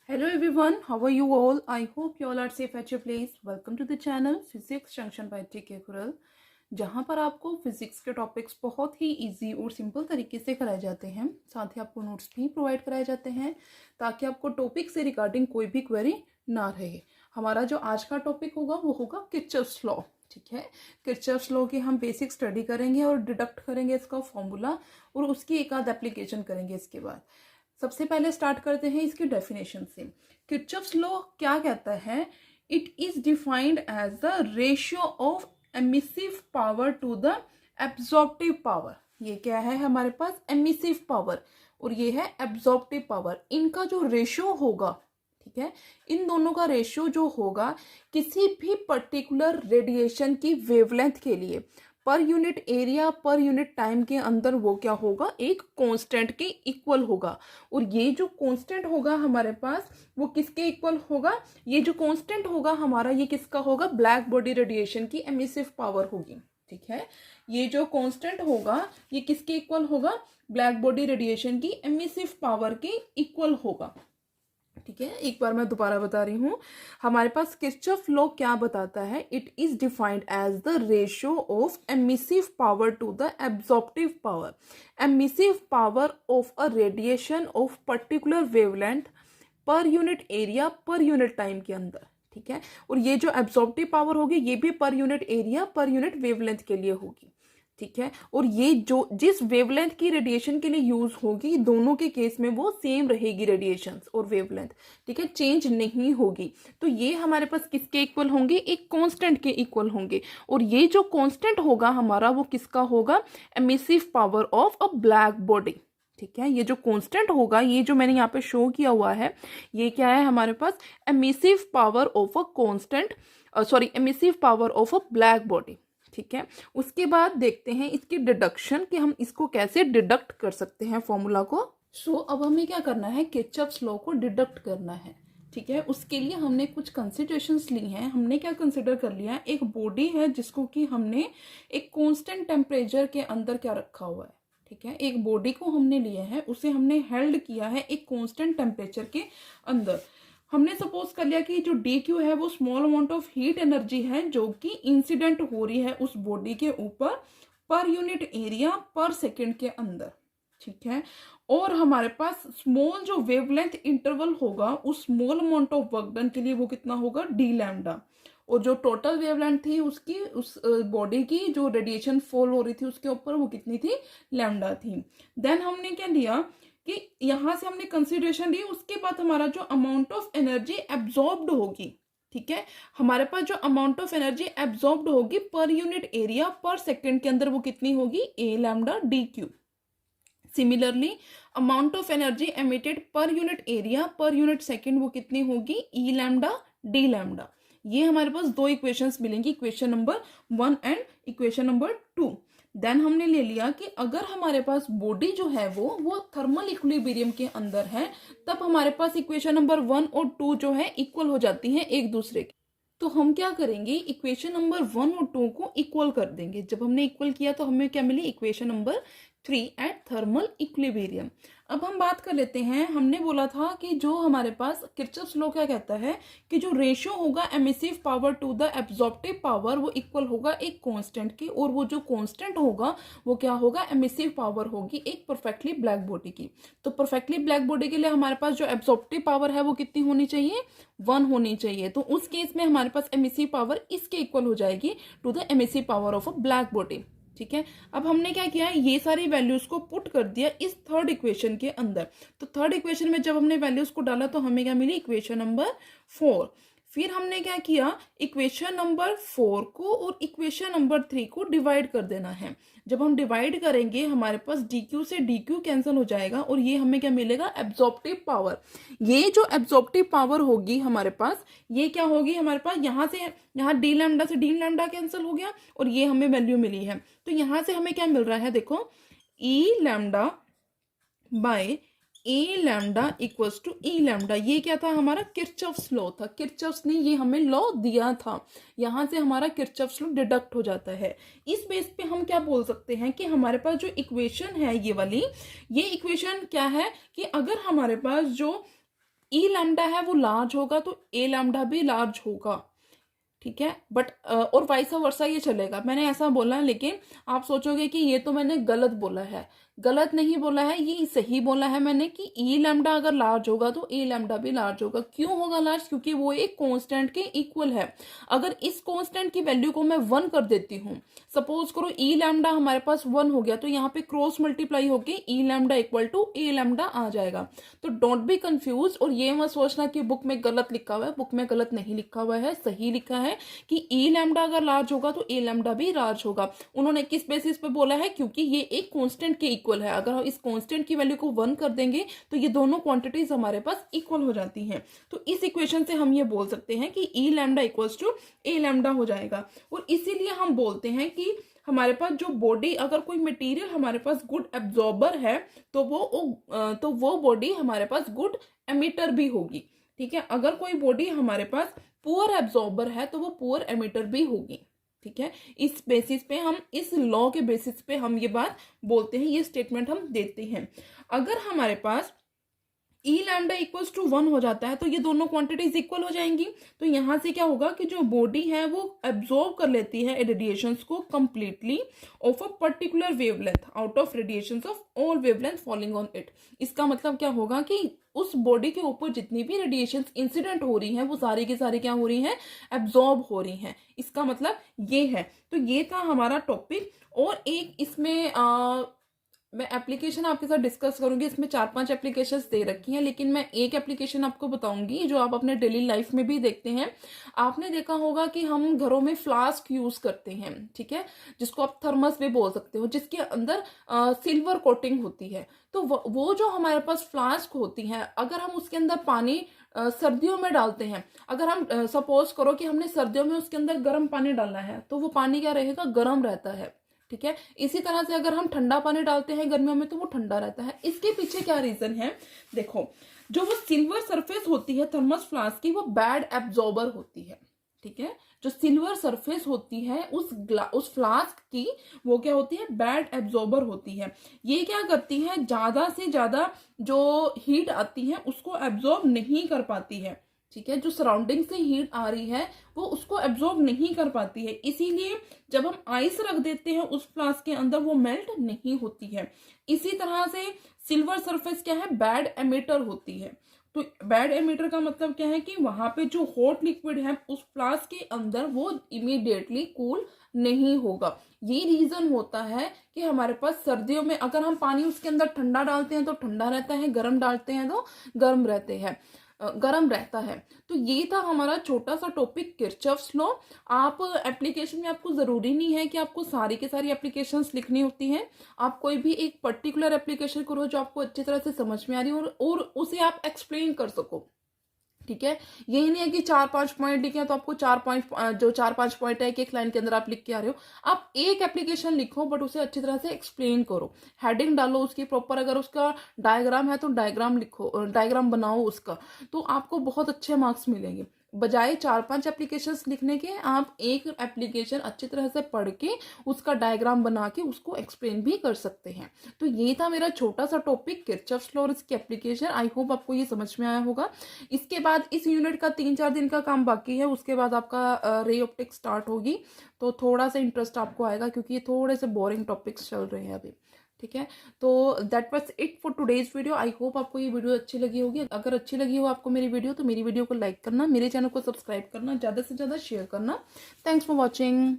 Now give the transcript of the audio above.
Hello everyone, how are you all? I hope you all are safe at your place. Welcome to the channel Physics Junction by TK Kural, जहाँ पर आपको physics के topics बहुत ही easy और simple तरीके से कराए जाते हैं। साथ ही आपको नोट्स भी प्रोवाइड कराए जाते हैं ताकि आपको टॉपिक से रिगार्डिंग कोई भी क्वेरी ना रहे। हमारा जो आज का टॉपिक होगा वो होगा किरचॉफ्स लॉ। ठीक है, किरचॉफ्स लॉ की हम बेसिक स्टडी करेंगे और डिडक्ट करेंगे इसका फॉर्मूला और उसकी एक आध एप्लीकेशन करेंगे। इसके बाद सबसे पहले स्टार्ट करते हैं इसकी डेफिनेशन से। किरचॉफ्स लॉ क्या कहता है? It is defined as the ratio of emissive power to the absorptive power. ये क्या है हमारे पास? एमिसिव पावर और ये है एब्जॉर्प्टिव पावर। इनका जो रेशियो होगा, ठीक है, इन दोनों का रेशियो जो होगा किसी भी पर्टिकुलर रेडिएशन की वेवलेंथ के लिए पर unit area per unit time के अंदर वो क्या होगा? एक कांस्टेंट के इक्वल होगा। और ये जो कांस्टेंट होगा हमारे पास वो किसके इक्वल होगा? ये जो कांस्टेंट होगा हमारा ये किसका होगा? ब्लैक बॉडी रेडिएशन की एमिसिव पावर होगी। ठीक है, ये जो कांस्टेंट होगा ये किसके इक्वल होगा? ब्लैक बॉडी रेडिएशन की एमिसिव पावर के इक्वल होगा। ठीक है, एक बार मैं दोबारा बता रही हूं, हमारे पास किरचॉफ लॉ क्या बताता है? It is defined as the ratio of emissive power to the absorptive power. Emissive power of a radiation of particular wavelength per unit area per unit time के अंदर। ठीक है, और ये जो एब्जॉर्प्टिव पावर होगी ये भी पर unit area per unit wavelength के लिए होगी। ठीक है, और ये जो जिस वेवलेंथ की रेडिएशन के लिए यूज होगी दोनों के केस में वो सेम रहेगी रेडिएशन और वेवलेंथ। ठीक है, चेंज नहीं होगी। तो ये हमारे पास किसके इक्वल होंगे? एक कांस्टेंट के इक्वल होंगे। और ये जो कांस्टेंट होगा हमारा वो किसका होगा? Emissive power of a black body. ठीक है, ये जो कांस्टेंट होगा, ये जो मैंने यहाँ पे शो किया हुआ है, ये क्या है हमारे पास? Emissive power of a constant, sorry, emissive power of a black body. ठीक है, उसके बाद देखते हैं इसकी डिडक्शन कि हम इसको कैसे डिडक्ट कर सकते हैं फॉर्मूला को। अब हमें क्या करना है? किरचॉफ्स लॉ को डिडक्ट करना है। ठीक है, उसके लिए हमने कुछ कंसिडरेशंस ली हैं। हमने क्या कंसिडर कर लिया? एक बॉडी है जिसको कि हमने एक कांस्टेंट टेम्परेचर के अंदर क्या रखा हुआ है। ठीक है, एक बॉडी को हमने लिया है, उसे हमने हेल्ड किया है एक कांस्टेंट टेम्परेचर के अंदर। हमने सपोज कर लिया कि जो डी क्यू है वो small amount of heat energy है जो कि इंसिडेंट हो रही है उस बॉडी के ऊपर पर यूनिट एरिया पर सेकेंड के अंदर। ठीक है, और हमारे पास स्मॉल जो वेवलेंथ इंटरवल होगा उस small amount of work done के लिए वो कितना होगा? D lambda. और जो टोटल वेवलेंथ थी उसकी, उस बॉडी की जो रेडिएशन फॉल हो रही थी उसके ऊपर, वो कितनी थी? लैम्डा थी। देन हमने क्या लिया कि यहां से हमने कंसिडरेशन ली, उसके बाद हमारा जो अमाउंट ऑफ एनर्जी एब्जॉर्ब्ड होगी, ठीक है, हमारे पास जो अमाउंट ऑफ एनर्जी एब्जॉर्ब्ड होगी पर यूनिट एरिया पर सेकंड के अंदर वो कितनी होगी? A lambda D Q. Similarly amount of energy emitted per unit area per unit second वो कितनी होगी? E lambda D lambda. ये हमारे पास दो इक्वेशंस मिलेंगी, equation number 1 and equation number 2। Then हमने ले लिया कि अगर हमारे पास बॉडी जो है वो थर्मल इक्विलिब्रियम के अंदर है, तब हमारे पास इक्वेशन नंबर 1 और 2 जो है इक्वल हो जाती हैं एक दूसरे के। तो हम क्या करेंगे? इक्वेशन नंबर 1 और 2 को इक्वल कर देंगे। जब हमने इक्वल किया तो हमें क्या मिली? Equation number 3 at thermal equilibrium. अब हम बात कर लेते हैं, हमने बोला था कि जो हमारे पास किरचॉफ्स लॉ क्या कहता है कि जो रेशियो होगा emissive power to the absorptive power वो इक्वल होगा एक कांस्टेंट के, और वो जो कांस्टेंट होगा वो क्या होगा? एमिसिव पावर होगी एक परफेक्टली ब्लैक बॉडी की। तो परफेक्टली ब्लैक बॉडी के लिए हमारे पास जो एब्जॉर्प्टिव पावर है वो कितनी होनी चाहिए? 1 होनी चाहिए। तो उस केस में हमारे पास एमिसिव पावर इसके इक्वल हो जाएगी to the emissive power of a black body. ठीक है, अब हमने क्या किया? ये सारी वैल्यूज को पुट कर दिया इस थर्ड इक्वेशन के अंदर। तो थर्ड इक्वेशन में जब हमने वैल्यूज को डाला तो हमें क्या मिली? Equation number 4। फिर हमने क्या किया? इक्वेशन नंबर 4 को और इक्वेशन नंबर 3 को डिवाइड कर देना है। जब हम डिवाइड करेंगे हमारे पास dq से dq कैंसिल हो जाएगा और ये हमें क्या मिलेगा? Absorptive power. ये जो एब्जॉर्प्टिव पावर होगी हमारे पास, ये क्या होगी हमारे पास? यहाँ से यहाँ डी लैम्डा से डी लैम्डा कैंसिल हो गया और ये हमें वैल्यू मिली है। तो यहाँ से हमें क्या मिल रहा है? देखो, E lambda by A lambda equals to E lambda. ये क्या था? हमारा किरचॉफ्स लॉ था। किरचॉफ्स ने ये हमें लॉ दिया था, यहां से हमारा किरचॉफ्स लॉ डिडक्ट हो जाता है। इस बेस पे हम क्या बोल सकते हैं कि हमारे पास जो इक्वेशन है ये वाली, ये इक्वेशन क्या है कि अगर हमारे पास जो ई लैम्डा है वो लार्ज होगा तो ए लैम्डा भी लार्ज होगा, ठीक है। बट और वाइस वर्सा ये चलेगा, मैंने ऐसा बोला है, लेकिन आप सोचोगे कि ये तो मैंने गलत बोला है। गलत नहीं बोला है, ये सही बोला है मैंने कि ई लैम्डा अगर लार्ज होगा तो ए लैम्डा भी लार्ज होगा। क्यों होगा लार्ज? क्योंकि वो एक कांस्टेंट के इक्वल है। अगर इस कांस्टेंट की वैल्यू को मैं 1 कर देती हूँ, सपोज करो ई लैम्डा हमारे पास 1 हो गया, तो यहाँ पे क्रॉस मल्टीप्लाई होके E lambda equal to A lambda आ जाएगा। तो डोंट बी कंफ्यूज, और ये मत सोचना कि बुक में गलत लिखा हुआ है। बुक में गलत नहीं लिखा हुआ है, सही लिखा है कि ई लैम्डा अगर लार्ज होगा तो ए लैम्डा भी लार्ज होगा। उन्होंने किस बेसिस पे बोला है? क्योंकि ये एक कांस्टेंट के इक्वल है। अगर हम इस कांस्टेंट की वैल्यू को 1 कर देंगे तो ये दोनों क्वांटिटीज हमारे पास इक्वल हो जाती हैं। तो इस इक्वेशन से हम ये बोल सकते हैं कि E lambda equals to A lambda हो जाएगा। और इसीलिए हम बोलते हैं कि हमारे पास जो बॉडी, अगर कोई मटेरियल हमारे पास गुड एब्जॉर्बर है तो वो बॉडी हमारे पास गुड एमिटर भी होगी, ठीक है। अगर कोई बॉडी हमारे पास पुअर एब्जॉर्बर है तो वो पुअर एमिटर भी होगी, ठीक है। इस बेसिस पे हम, इस लॉ के बेसिस पे हम ये बात बोलते हैं, ये स्टेटमेंट हम देते हैं। अगर हमारे पास ई लैम्डा इक्वल्स टू 1 हो जाता है तो ये दोनों क्वांटिटीज इक्वल हो जाएंगी। तो यहां से क्या होगा कि जो बॉडी है वो एब्जॉर्ब कर लेती है रेडिएशंस को completely of a particular wavelength out of radiations of all wavelength falling on it. इसका मतलब क्या होगा कि उस बॉडी के ऊपर जितनी भी रेडिएशंस इंसिडेंट हो रही हैं वो सारी की सारी क्या हो रही हैं? एब्जॉर्ब हो रही हैं। इसका मतलब ये है। तो ये था हमारा टॉपिक। और एक इसमें मैं एप्लीकेशन आपके साथ डिस्कस करूंगी। इसमें 4-5 एप्लीकेशंस दे रखी हैं, लेकिन मैं एक एप्लीकेशन आपको बताऊंगी जो आप अपने डेली लाइफ में भी देखते हैं। आपने देखा होगा कि हम घरों में फ्लास्क यूज करते हैं, ठीक है, जिसको आप थर्मस भी बोल सकते हो, जिसके अंदर सिल्वर कोटिंग होती है। तो वो जो हमारे पास फ्लास्क होती है, अगर हम उसके अंदर पानी सर्दियों में डालते हैं, अगर हम सपोज करो कि हमने सर्दियों में उसके अंदर गर्म पानी डालना है तो वो पानी क्या रहेगा? गर्म रहता है, ठीक है। इसी तरह से अगर हम ठंडा पानी डालते हैं गर्मियों में तो वो ठंडा रहता है। इसके पीछे क्या रीजन है? देखो, जो वो सिल्वर सरफेस होती है थर्मस फ्लास्क की, वो बैड एब्जॉर्बर होती है, ठीक है। जो सिल्वर सरफेस होती है उस फ्लास्क की, वो क्या होती है? बैड एब्जॉर्बर होती है। ये क्या करती है? ज्यादा से ज्यादा जो हीट आती है उसको एब्जॉर्ब नहीं कर पाती है, ठीक है। जो सराउंडिंग से हीट आ रही है वो उसको एब्जॉर्ब नहीं कर पाती है। इसीलिए जब हम आइस रख देते हैं उस फ्लास्क के अंदर, वो मेल्ट नहीं होती है। इसी तरह से सिल्वर सरफेस क्या है? बैड एमिटर होती है। तो बैड एमिटर का मतलब क्या है कि वहां पे जो हॉट लिक्विड है उस फ्लास्क के अंदर वो इमीडिएटली कूल नहीं होगा। ये रीजन होता है कि हमारे पास सर्दियों में अगर हम पानी उसके अंदर ठंडा डालते हैं तो ठंडा रहता है, गर्म डालते हैं तो गर्म रहता है। तो ये था हमारा छोटा सा टॉपिक किरचॉफ्स लॉ। आप एप्लीकेशन में, आपको जरूरी नहीं है कि आपको सारी की सारी एप्लीकेशंस लिखनी होती हैं। आप कोई भी एक पर्टिकुलर एप्लीकेशन करो जो आपको अच्छी तरह से समझ में आ रही हो और उसे आप एक्सप्लेन कर सको, ठीक है। यही नहीं है कि 4-5 पॉइंट लिखे हैं तो आपको 4-5 पॉइंट है एक लाइन के अंदर आप लिख के आ रहे हो। आप एक एप्लीकेशन लिखो बट उसे अच्छी तरह से एक्सप्लेन करो, हेडिंग डालो उसकी प्रॉपर। अगर उसका डायग्राम है तो डायग्राम लिखो, डायग्राम बनाओ उसका, तो आपको बहुत अच्छे मार्क्स मिलेंगे। बजाय 4-5 एप्लीकेशंस लिखने के, आप एक एप्लीकेशन अच्छी तरह से पढ़ के उसका डायग्राम बना के उसको एक्सप्लेन भी कर सकते हैं। तो ये था मेरा छोटा सा टॉपिक किरचॉफ्स लॉ और इसकी एप्लीकेशन। आई होप आपको ये समझ में आया होगा। इसके बाद इस यूनिट का 3-4 दिन का काम बाकी है, उसके बाद आपका रे ऑप्टिक्स स्टार्ट होगी, तो थोड़ा सा इंटरेस्ट आपको आएगा क्योंकि ये थोड़े से बोरिंग टॉपिक्स चल रहे हैं अभी, ठीक है। तो that was it for today's video. I hope आपको ये वीडियो अच्छी लगी होगी। अगर अच्छी लगी हो आपको मेरी वीडियो तो मेरी वीडियो को लाइक करना, मेरे चैनल को सब्सक्राइब करना, ज़्यादा से ज़्यादा शेयर करना। Thanks for watching.